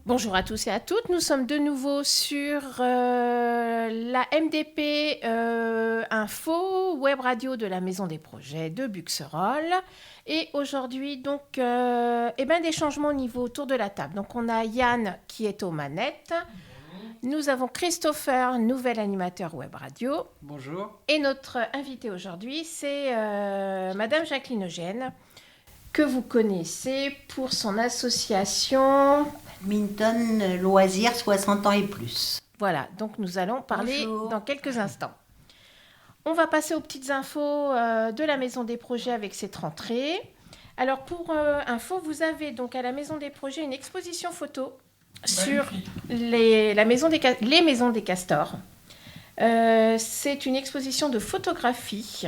Bonjour à tous et à toutes, nous sommes de nouveau sur la MDP Info, web radio de la Maison des Projets de Buxerolles. Et aujourd'hui, donc, des changements au niveau autour de la table. Donc, on a Yann qui est aux manettes. Nous avons Christopher, nouvel animateur web radio. Bonjour. Et notre invité aujourd'hui, c'est Madame Jacqueline Eugène, que vous connaissez pour son association Minton Loisirs 60 ans et plus. Voilà, donc nous allons parler Bonjour. dans quelques instants. On va passer aux petites infos de la Maison des Projets avec cette rentrée. Alors pour info, vous avez donc à la Maison des Projets une exposition photo sur les maisons des castors. C'est une exposition de photographie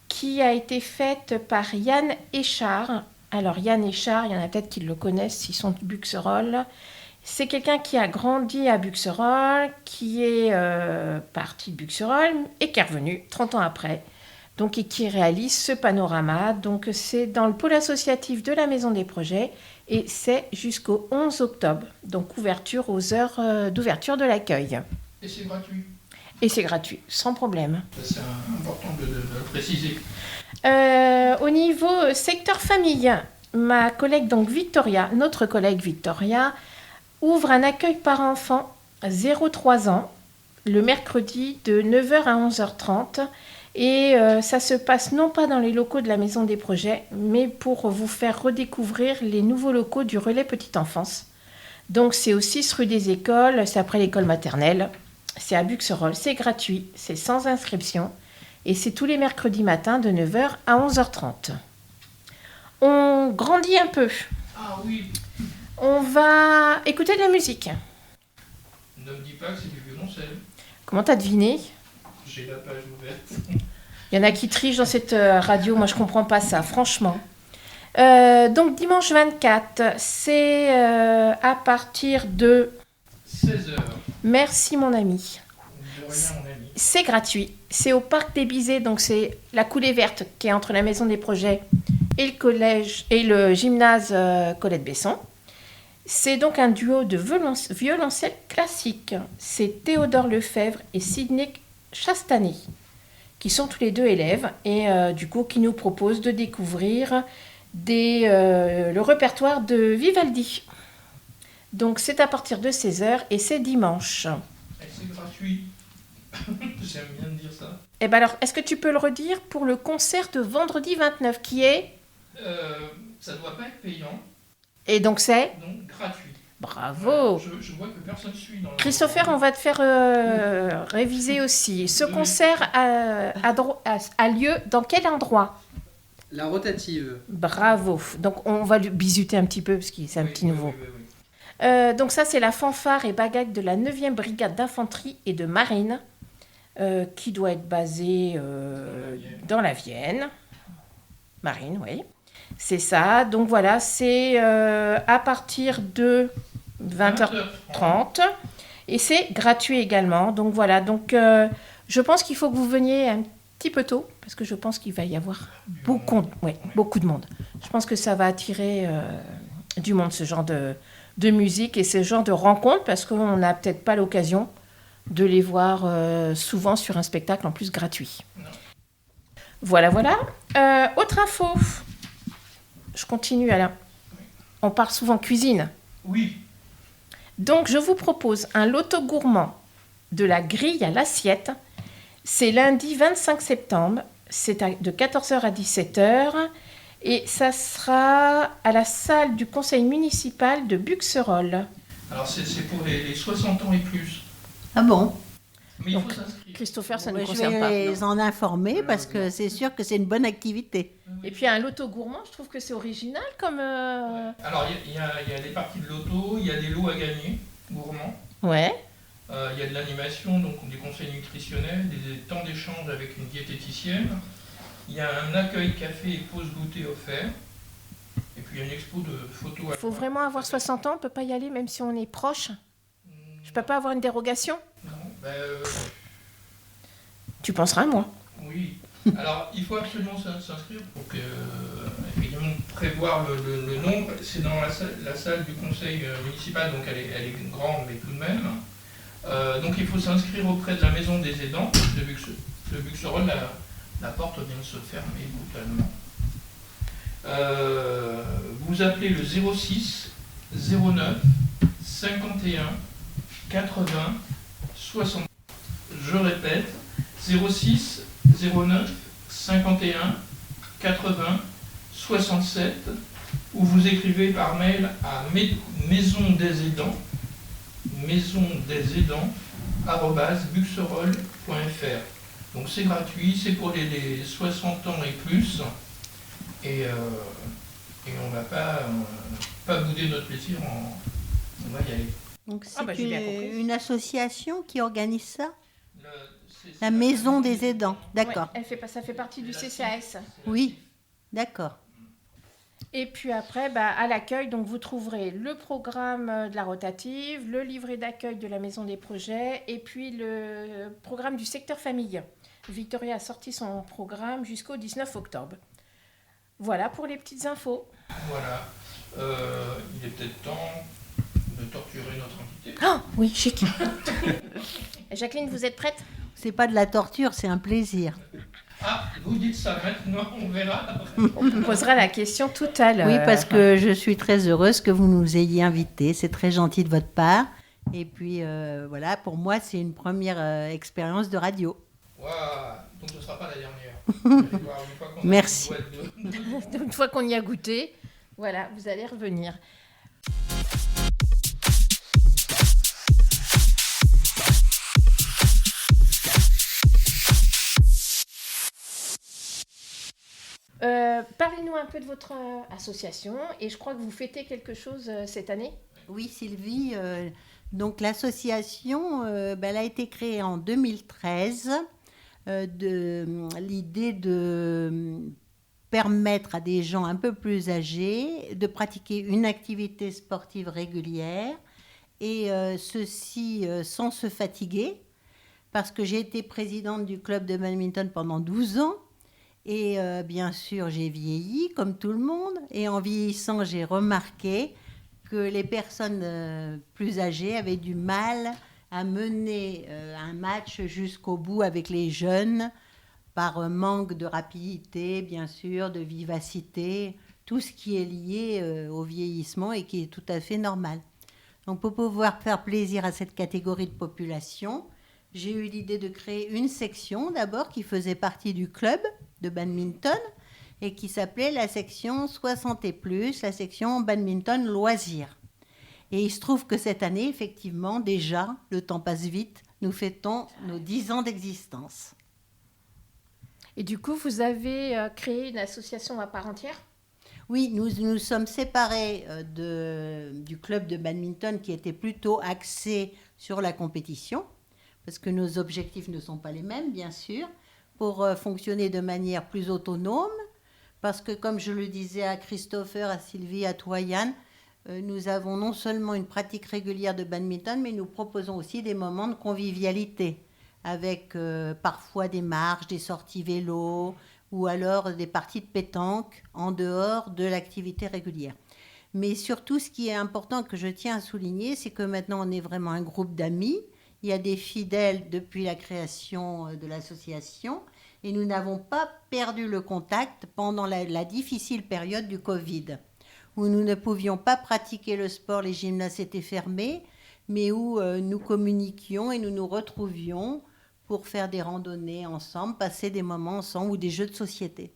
qui a été faite par Yann Échard. Alors Yann Échard, il y en a peut-être qui le connaissent s'ils sont de Buxerolles. C'est quelqu'un qui a grandi à Buxerolles, qui est parti de Buxerolles et qui est revenu 30 ans après. Donc, et qui réalise ce panorama. Donc c'est dans le pôle associatif de la Maison des Projets et c'est jusqu'au 11 octobre. Donc ouverture aux heures d'ouverture de l'accueil. Et c'est gratuit. Et c'est gratuit, sans problème. C'est important de le préciser. Au niveau secteur famille, ma collègue donc Victoria, notre collègue Victoria, ouvre un accueil par enfant 0-3 ans le mercredi de 9h à 11h30 et ça se passe non pas dans les locaux de la Maison des Projets mais pour vous faire redécouvrir les nouveaux locaux du relais petite enfance. Donc c'est au 6 rue des Écoles, c'est après l'école maternelle, c'est à Buxerolles, c'est gratuit, c'est sans inscription. Et c'est tous les mercredis matins de 9h à 11h30. On grandit un peu. Ah oui. On va écouter de la musique. Ne me dis pas que c'est du violoncelle. Comment t'as deviné ? J'ai la page ouverte. Il y en a qui trichent dans cette radio. Moi, je comprends pas ça, franchement. Donc, dimanche 24, c'est à partir de... 16h. Merci, mon ami. De rien, mon ami. C'est gratuit. C'est au Parc des Bizets, donc c'est la coulée verte qui est entre la Maison des Projets et le collège et le gymnase Colette Besson. C'est donc un duo de violoncelle classique. C'est Théodore Lefebvre et Sidney Chastanet qui sont tous les deux élèves et du coup qui nous proposent de découvrir le répertoire de Vivaldi. Donc c'est à partir de 16h et c'est dimanche. Et c'est gratuit. J'aime bien dire ça. Eh ben alors, est-ce que tu peux le redire pour le concert de vendredi 29 qui est Ça ne doit pas être payant, Et donc c'est donc gratuit. Bravo. Je vois que personne suit dans le... Christopher, on va te faire réviser aussi. Ce concert a lieu dans quel endroit ? La rotative. Bravo. Donc on va lui bisuter un petit peu parce que c'est un petit nouveau. Oui. Donc ça, c'est la fanfare et bagaille de la 9e brigade d'infanterie et de marine qui doit être basée dans la Vienne. Marine, oui. C'est ça. Donc voilà, c'est à partir de 20h30 et c'est gratuit également. Donc voilà, donc je pense qu'il faut que vous veniez un petit peu tôt parce que je pense qu'il va y avoir beaucoup de monde. Je pense que ça va attirer du monde, ce genre de musique et ce genre de rencontres parce qu'on n'a peut-être pas l'occasion de les voir souvent sur un spectacle en plus gratuit. Non. Voilà. Autre info. Je continue alors. On parle souvent cuisine. Oui. Donc je vous propose un loto gourmand de la grille à l'assiette. C'est lundi 25 septembre. C'est de 14h à 17h. Et ça sera à la salle du conseil municipal de Buxerolles. Alors c'est pour les 60 ans et plus. Ah bon? Mais il Donc, faut s'inscrire. Christopher, ça ne nous Je concerne pas. vais les en informer parce que c'est sûr que c'est une bonne activité. Et puis un loto gourmand, je trouve que c'est original comme... Alors il y a des parties de loto, il y a des lots à gagner, gourmands. Ouais. Il y a de l'animation, donc des conseils nutritionnels, des temps d'échange avec une diététicienne. Il y a un accueil café et pause goûter offert. Et puis il y a une expo de photos. Il faut vraiment avoir 60 ans, on ne peut pas y aller même si on est proche. Je ne peux pas avoir une dérogation. Non, Tu penseras à moi. Oui. Alors, il faut absolument s'inscrire pour que, effectivement, prévoir le nombre. C'est dans la salle du conseil municipal, donc elle est grande, mais tout de même. Donc, il faut s'inscrire auprès de la maison des aidants de Buxerolles. La porte vient de se fermer brutalement. Vous appelez le 06 09 51 80 60. Je répète, 06 09 51 80 67, ou vous écrivez par mail à maison des aidants @buxerolles.fr. Donc c'est gratuit, c'est pour les 60 ans et plus, et on ne va pas bouder notre plaisir, on va y aller. Donc c'est j'ai bien compris. une association qui organise ça? C'est La maison des aidants, d'accord. Ouais, ça fait partie du CCAS. Oui, d'accord. Et puis après, à l'accueil, donc vous trouverez le programme de la rotative, le livret d'accueil de la maison des projets, et puis le programme du secteur famille. Victoria a sorti son programme jusqu'au 19 octobre. Voilà pour les petites infos. Voilà. Il est peut-être temps de torturer notre invité. Oh, oui, chic. Jacqueline, vous êtes prête? C'est pas de la torture, c'est un plaisir. Ah, vous dites ça maintenant, on verra. On vous posera la question tout à l'heure. Oui, parce que je suis très heureuse que vous nous ayez invités. C'est très gentil de votre part. Et puis, voilà, pour moi, c'est une première expérience de radio. Waouh, donc ce ne sera pas la dernière. Merci. Une fois qu'on y a goûté, voilà, vous allez revenir. Parlez-nous un peu de votre association, et je crois que vous fêtez quelque chose cette année. Oui, Sylvie. Donc, l'association, elle a été créée en 2013. L'idée de permettre à des gens un peu plus âgés de pratiquer une activité sportive régulière, et ceci sans se fatiguer, parce que j'ai été présidente du club de badminton pendant 12 ans. Et bien sûr, j'ai vieilli comme tout le monde. Et en vieillissant, j'ai remarqué que les personnes plus âgées avaient du mal à mener un match jusqu'au bout avec les jeunes, par manque de rapidité, bien sûr, de vivacité, tout ce qui est lié au vieillissement et qui est tout à fait normal. Donc, pour pouvoir faire plaisir à cette catégorie de population, j'ai eu l'idée de créer une section d'abord qui faisait partie du club de badminton et qui s'appelait la section 60 et plus, la section badminton loisirs. Et il se trouve que cette année, effectivement, déjà, le temps passe vite, nous fêtons nos 10 ans d'existence. Et du coup, vous avez créé une association à part entière? Oui, nous sommes séparés du club de badminton qui était plutôt axé sur la compétition, parce que nos objectifs ne sont pas les mêmes, bien sûr, pour fonctionner de manière plus autonome, parce que, comme je le disais à Christopher, à Sylvie, à toi, Yann, nous avons non seulement une pratique régulière de badminton, mais nous proposons aussi des moments de convivialité, avec parfois des marches, des sorties vélo, ou alors des parties de pétanque en dehors de l'activité régulière. Mais surtout, ce qui est important, que je tiens à souligner, c'est que maintenant, on est vraiment un groupe d'amis. Il y a des fidèles depuis la création de l'association et nous n'avons pas perdu le contact pendant la difficile période du Covid, où nous ne pouvions pas pratiquer le sport, les gymnases étaient fermés, mais où nous communiquions et nous nous retrouvions pour faire des randonnées ensemble, passer des moments ensemble ou des jeux de société.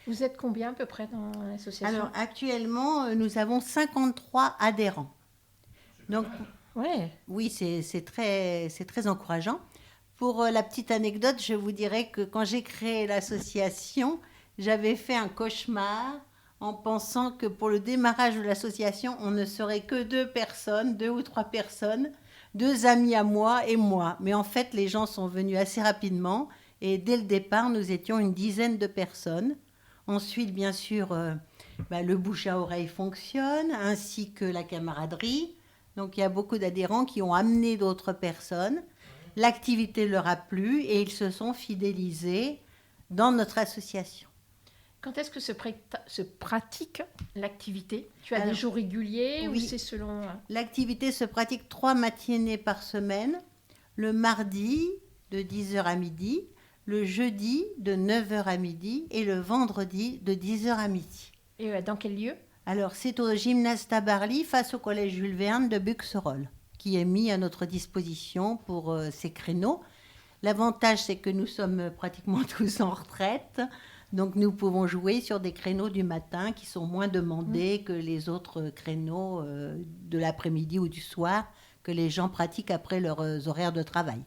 Vous êtes combien à peu près dans l'association? Alors actuellement, nous avons 53 adhérents. Donc, ouais. Oui, c'est très encourageant. Pour la petite anecdote, je vous dirais que quand j'ai créé l'association, j'avais fait un cauchemar en pensant que pour le démarrage de l'association, on ne serait que 2 ou 3 personnes, 2 amis à moi et moi. Mais en fait, les gens sont venus assez rapidement et dès le départ, nous étions une dizaine de personnes. Ensuite, bien sûr, le bouche à oreille fonctionne, ainsi que la camaraderie. Donc, il y a beaucoup d'adhérents qui ont amené d'autres personnes. L'activité leur a plu et ils se sont fidélisés dans notre association. Quand est-ce que se pratique l'activité? Tu as Alors, des jours réguliers ou oui. c'est selon... L'activité se pratique 3 matinées par semaine. Le mardi de 10h à midi, le jeudi de 9h à midi et le vendredi de 10h à midi. Et dans quel lieu? Alors, c'est au Gymnasta Barly, face au collège Jules Verne de Buxerolles, qui est mis à notre disposition pour ces créneaux. L'avantage, c'est que nous sommes pratiquement tous en retraite, donc nous pouvons jouer sur des créneaux du matin qui sont moins demandés que les autres créneaux de l'après-midi ou du soir que les gens pratiquent après leurs horaires de travail.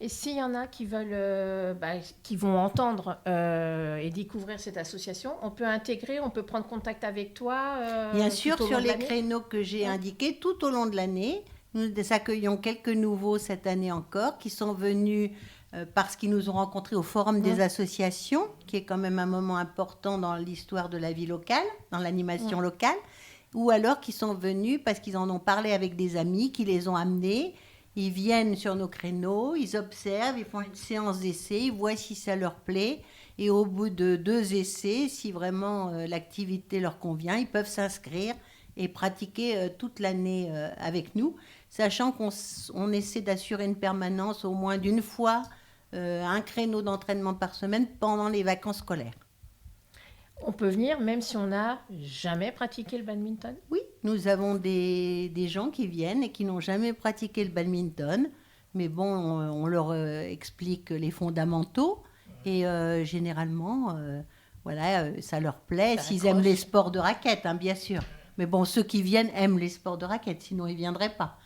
Et s'il y en a qui veulent, qui vont entendre et découvrir cette association, on peut intégrer, on peut prendre contact avec toi Bien tout sûr, au long sur de les l'année? créneaux que j'ai Ouais. indiqués tout au long de l'année, nous accueillons quelques nouveaux cette année encore qui sont venus parce qu'ils nous ont rencontrés au Forum des associations, qui est quand même un moment important dans l'histoire de la vie locale, dans l'animation locale, ou alors qui sont venus parce qu'ils en ont parlé avec des amis qui les ont amenés. Ils viennent sur nos créneaux, ils observent, ils font une séance d'essai, ils voient si ça leur plaît. Et au bout de 2 essais, si vraiment l'activité leur convient, ils peuvent s'inscrire et pratiquer toute l'année avec nous, sachant qu'on essaie d'assurer une permanence au moins d'une fois, un créneau d'entraînement par semaine pendant les vacances scolaires. On peut venir même si on n'a jamais pratiqué le badminton? Oui, nous avons des gens qui viennent et qui n'ont jamais pratiqué le badminton, mais bon, on leur explique les fondamentaux et généralement, voilà, ça leur plaît, Ça s'ils accroche. aiment les sports de raquettes, hein, bien sûr. Mais bon, ceux qui viennent aiment les sports de raquettes, sinon ils ne viendraient pas.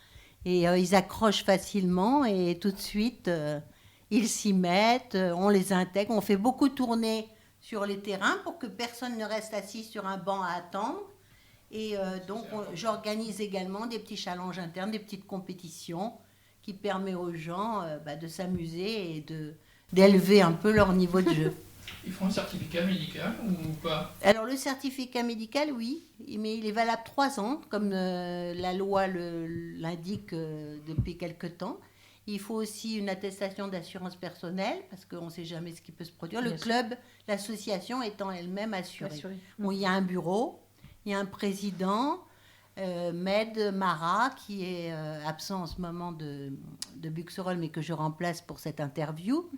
Et ils accrochent facilement et tout de suite, ils s'y mettent, on les intègre, on fait beaucoup tourner sur les terrains pour que personne ne reste assis sur un banc à attendre. Et donc, j'organise également des petits challenges internes, des petites compétitions qui permettent aux gens de s'amuser et d'élever un peu leur niveau de jeu. Ils font un certificat médical ou pas? Alors, le certificat médical, oui, mais il est valable 3 ans, comme la loi l'indique depuis quelque temps. Il faut aussi une attestation d'assurance personnelle, parce qu'on ne sait jamais ce qui peut se produire. Le Bien sûr. club, l'association étant elle-même assurée. Assuré. Bon, il y a un bureau, il y a un président, Med Mara, qui est absent en ce moment de Buxerolles, mais que je remplace pour cette interview.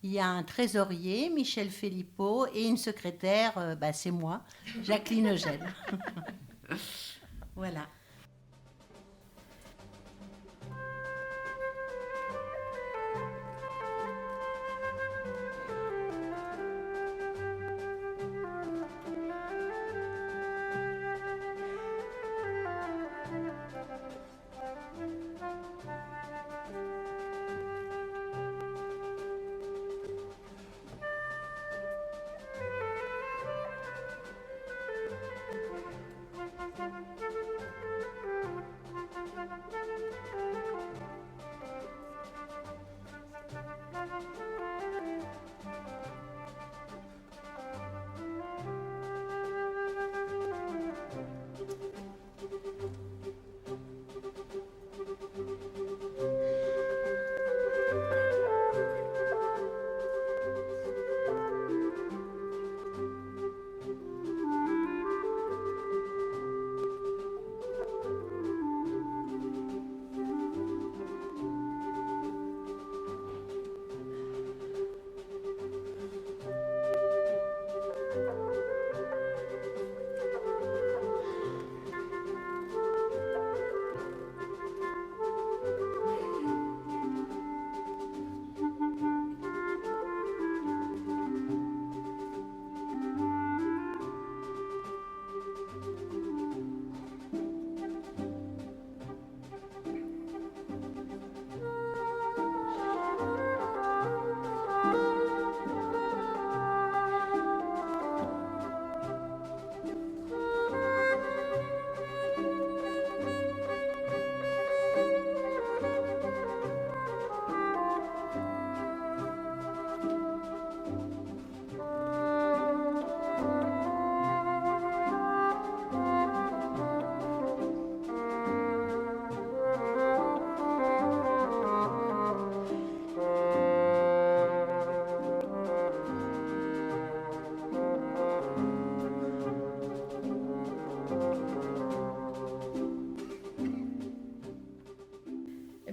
Il y a un trésorier, Michel Filippo, et une secrétaire, c'est moi, Jacqueline Eugène. Voilà.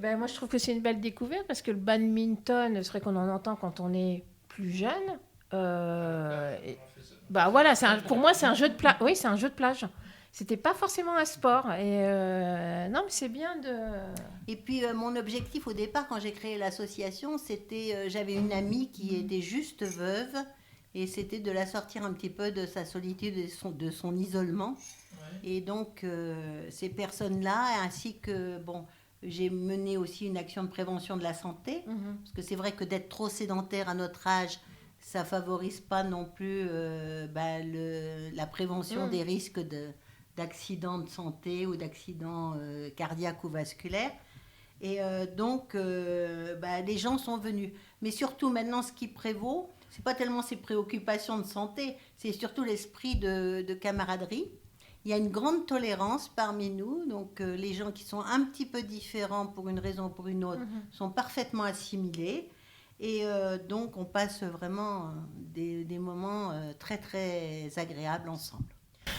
ben, moi, je trouve que c'est une belle découverte parce que le badminton, c'est vrai qu'on en entend quand on est plus jeune. Bah voilà, pour moi, c'est un jeu de plage. Oui, c'est un jeu de plage. C'était pas forcément un sport. Et non, mais c'est bien de. Et puis, mon objectif au départ, quand j'ai créé l'association, c'était, j'avais une amie qui était juste veuve, et c'était de la sortir un petit peu de sa solitude et de son isolement. Ouais. Et donc, ces personnes-là, ainsi que, bon, j'ai mené aussi une action de prévention de la santé, parce que c'est vrai que d'être trop sédentaire à notre âge, ça favorise pas non plus la prévention des risques d'accidents de santé ou d'accidents cardiaques ou vasculaires. Et donc, les gens sont venus. Mais surtout, maintenant, ce qui prévaut, c'est pas tellement ces préoccupations de santé, c'est surtout l'esprit de camaraderie. Il y a une grande tolérance parmi nous. Donc, les gens qui sont un petit peu différents pour une raison ou pour une autre sont parfaitement assimilés. Et donc, on passe vraiment des moments très, très agréables ensemble.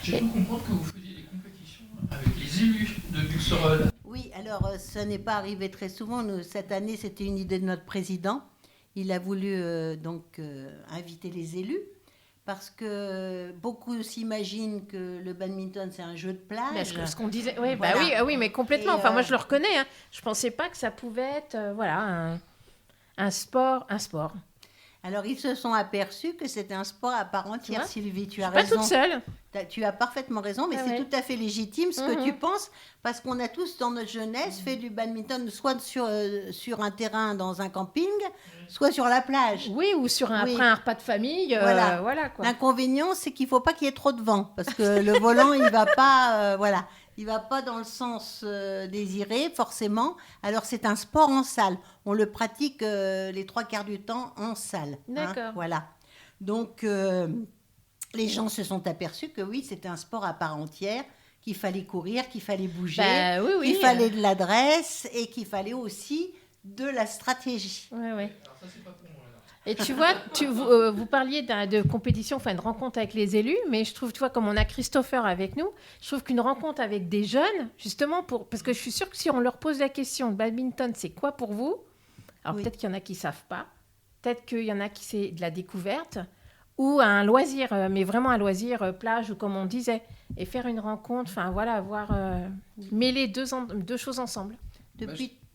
J'ai cru comprendre que vous faisiez des compétitions avec les élus de Buxerolles. Oui, alors ça n'est pas arrivé très souvent. Cette année, c'était une idée de notre président. Il a voulu inviter les élus parce que beaucoup s'imaginent que le badminton, c'est un jeu de plage. Ce qu'on disait, oui, voilà. Oui, mais complètement. Moi, je le reconnais. Hein. Je ne pensais pas que ça pouvait être un sport. Alors, ils se sont aperçus que c'était un sport à part entière, Sylvie. Tu as raison. Pas toute seule. Tu as parfaitement raison, mais c'est tout à fait légitime ce que tu penses, parce qu'on a tous, dans notre jeunesse, fait du badminton, soit sur un terrain dans un camping, soit sur la plage. Oui, ou après un repas de famille. Voilà quoi. L'inconvénient, c'est qu'il ne faut pas qu'il y ait trop de vent, parce que le volant, il ne va pas... Il ne va pas dans le sens désiré, forcément. Alors, c'est un sport en salle. On le pratique les 3/4 du temps en salle. D'accord. Voilà. Donc, les gens se sont aperçus que oui, c'était un sport à part entière, qu'il fallait courir, qu'il fallait bouger, qu'il fallait de l'adresse et qu'il fallait aussi de la stratégie. Oui. Alors, ça, c'est pas pour moi. Et tu vois, vous parliez de compétition, enfin de rencontre avec les élus, mais je trouve, tu vois, comme on a Christopher avec nous, je trouve qu'une rencontre avec des jeunes, justement, parce que je suis sûre que si on leur pose la question, le badminton, c'est quoi pour vous ? Alors peut-être qu'il y en a qui ne savent pas, peut-être qu'il y en a qui c'est de la découverte, ou un loisir, mais vraiment un loisir plage, ou comme on disait, et faire une rencontre, enfin voilà, mêler deux choses ensemble.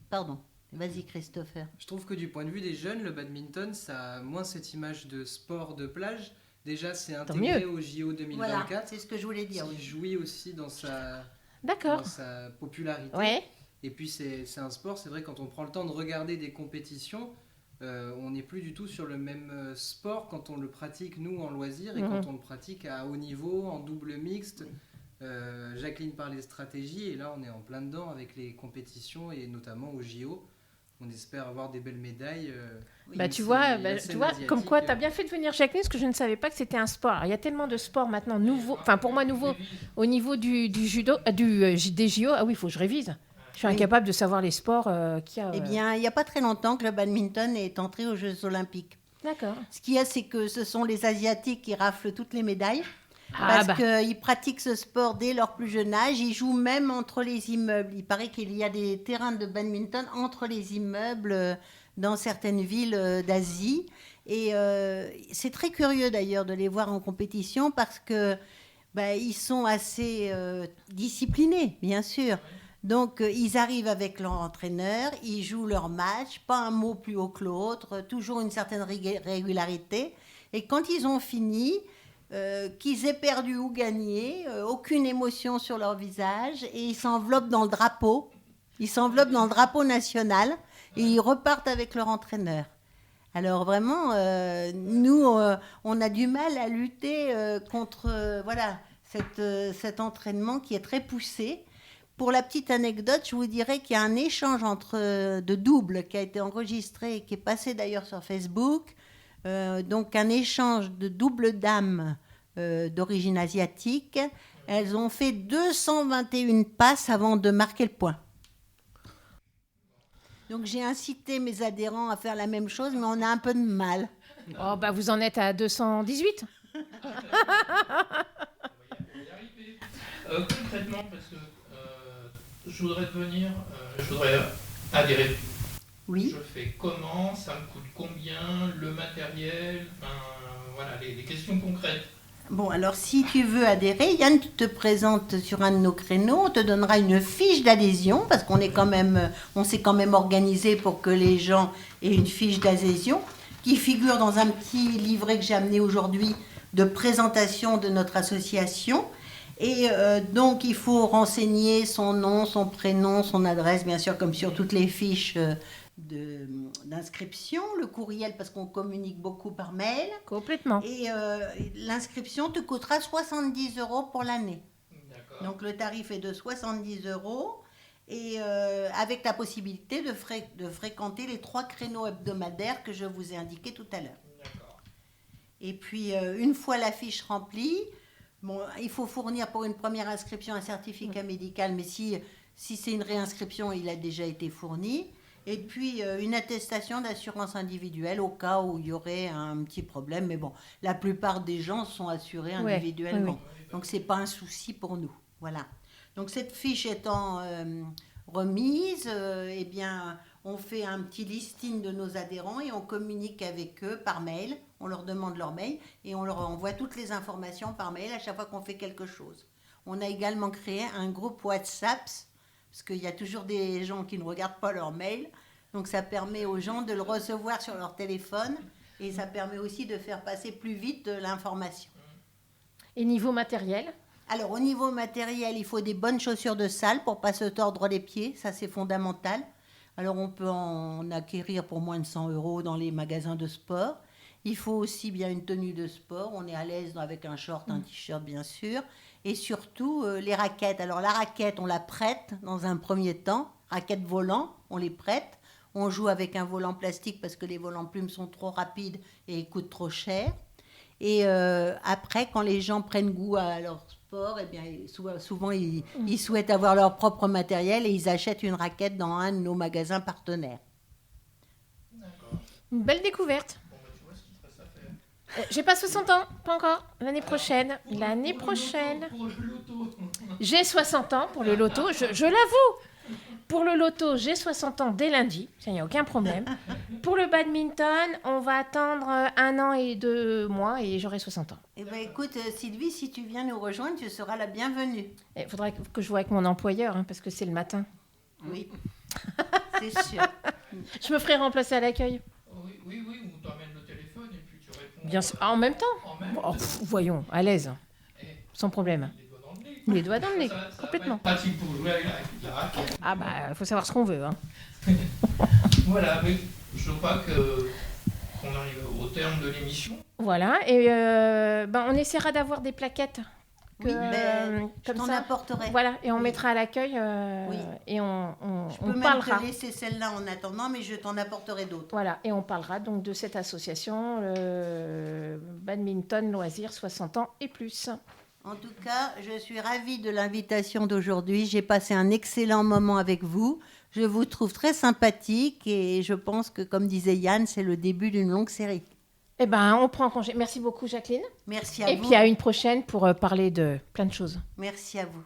Pardon. Vas-y Christopher. Je trouve que du point de vue des jeunes, le badminton, ça a moins cette image de sport de plage. Déjà, c'est intégré au JO 2024. Voilà, c'est ce que je voulais dire. Il jouit aussi dans sa popularité. Ouais. Et puis, c'est un sport, c'est vrai, quand on prend le temps de regarder des compétitions, on n'est plus du tout sur le même sport quand on le pratique, nous, en loisir, et quand on le pratique à haut niveau, en double mixte. Jacqueline parlait stratégie, et là, on est en plein dedans avec les compétitions, et notamment au JO. On espère avoir des belles médailles. Tu vois, comme quoi, tu as bien fait de venir, Jacqueline, parce que je ne savais pas que c'était un sport. Alors, il y a tellement de sports maintenant nouveaux, enfin pour moi nouveaux, au niveau du judo, des JO. Ah oui, il faut que je révise. Je suis incapable de savoir les sports qu'il y a. Eh bien, il n'y a pas très longtemps que le badminton est entré aux Jeux Olympiques. D'accord. Ce qu'il y a, c'est que ce sont les Asiatiques qui raflent toutes les médailles. Parce qu'ils pratiquent ce sport dès leur plus jeune âge. Ils jouent même entre les immeubles. Il paraît qu'il y a des terrains de badminton entre les immeubles dans certaines villes d'Asie. Et c'est très curieux d'ailleurs de les voir en compétition parce que ils sont assez disciplinés, bien sûr. Donc, ils arrivent avec leur entraîneur, ils jouent leur match, pas un mot plus haut que l'autre, toujours une certaine régularité. Et quand ils ont fini... qu'ils aient perdu ou gagné, aucune émotion sur leur visage, et ils s'enveloppent dans le drapeau. Ils s'enveloppent dans le drapeau national et ils repartent avec leur entraîneur. Alors vraiment, nous, on a du mal à lutter contre cet entraînement qui est très poussé. Pour la petite anecdote, je vous dirais qu'il y a un échange de doubles qui a été enregistré et qui est passé d'ailleurs sur Facebook. Donc un échange de double dames d'origine asiatique. Elles ont fait 221 passes avant de marquer le point. Donc j'ai incité mes adhérents à faire la même chose, mais on a un peu de mal. Oh, vous en êtes à 218. Concrètement, parce que je voudrais adhérer. Oui. Je fais comment, ça me coûte combien, le matériel, enfin, voilà, les questions concrètes. Bon, alors si tu veux adhérer, Yann te présente sur un de nos créneaux, on te donnera une fiche d'adhésion, parce qu'on s'est quand même organisé pour que les gens aient une fiche d'adhésion, qui figure dans un petit livret que j'ai amené aujourd'hui de présentation de notre association. Et donc, il faut renseigner son nom, son prénom, son adresse, bien sûr, comme sur toutes les fiches d'inscription, le courriel, parce qu'on communique beaucoup par mail. Complètement. Et l'inscription te coûtera 70 € pour l'année. D'accord. Donc, le tarif est de 70 €, et avec la possibilité de fréquenter les 3 créneaux hebdomadaires que je vous ai indiqués tout à l'heure. D'accord. Et puis, une fois la fiche remplie, bon, il faut fournir pour une première inscription un certificat médical, mais si c'est une réinscription, il a déjà été fourni. Et puis, une attestation d'assurance individuelle au cas où il y aurait un petit problème. Mais bon, la plupart des gens sont assurés individuellement. Oui. Donc, ce n'est pas un souci pour nous. Voilà. Donc, cette fiche étant remise, eh bien, on fait un petit listing de nos adhérents et on communique avec eux par mail. On leur demande leur mail et on leur envoie toutes les informations par mail à chaque fois qu'on fait quelque chose. On a également créé un groupe WhatsApp, parce qu'il y a toujours des gens qui ne regardent pas leur mail. Donc ça permet aux gens de le recevoir sur leur téléphone et ça permet aussi de faire passer plus vite de l'information. Et niveau matériel? Alors au niveau matériel, il faut des bonnes chaussures de salle pour ne pas se tordre les pieds, ça c'est fondamental. Alors on peut en acquérir pour moins de 100 € dans les magasins de sport. Il faut aussi bien une tenue de sport, on est à l'aise avec un short, un t-shirt bien sûr. Et surtout les raquettes. Alors la raquette, on la prête dans un premier temps. Raquette volant, on les prête. On joue avec un volant plastique parce que les volants plumes sont trop rapides et coûtent trop cher. Et après, quand les gens prennent goût à leur sport, eh bien, souvent ils souhaitent avoir leur propre matériel et ils achètent une raquette dans un de nos magasins partenaires. D'accord. Une belle découverte. Bon, bah, tu vois ce qu'il te reste à faire. J'ai pas 60 ans, pas encore. L'année prochaine. L'année prochaine. Pour le loto. J'ai 60 ans pour le loto, je l'avoue. Pour le loto, j'ai 60 ans dès lundi, ça, il n'y a aucun problème. Pour le badminton, on va attendre 1 an et 2 mois et j'aurai 60 ans. Eh bien écoute Sylvie, si tu viens nous rejoindre, tu seras la bienvenue. Il faudrait que je vois avec mon employeur, hein, parce que c'est le matin. Oui, c'est sûr. Je me ferai remplacer à l'accueil. Oui, ou t'emmènes le téléphone et puis tu réponds. Bien sûr. Ah, en même temps. En même Oh, voyons, à l'aise, Eh, sans problème. les doigts dans le nez. Les doigts dans le nez, Ça complètement. va être pratique pour jouer avec la raquette. Ah bah, il faut savoir ce qu'on veut. Hein. Voilà, mais je crois qu'on arrive au terme de l'émission. Voilà, et on essaiera d'avoir des plaquettes. Que, Oui, je comme t'en ça. apporterai. Voilà, et on Oui. mettra à l'accueil Oui. et on Je peux même parlera. te laisser celle-là en attendant, mais je t'en apporterai d'autres. Voilà, et on parlera donc de cette association Badminton Loisirs 60 ans et plus. En tout cas, je suis ravie de l'invitation d'aujourd'hui. J'ai passé un excellent moment avec vous. Je vous trouve très sympathique et je pense que, comme disait Yann, c'est le début d'une longue série. Eh bien, on prend congé. Merci beaucoup, Jacqueline. Merci à Et vous. puis à une prochaine pour parler de plein de choses. Merci à vous.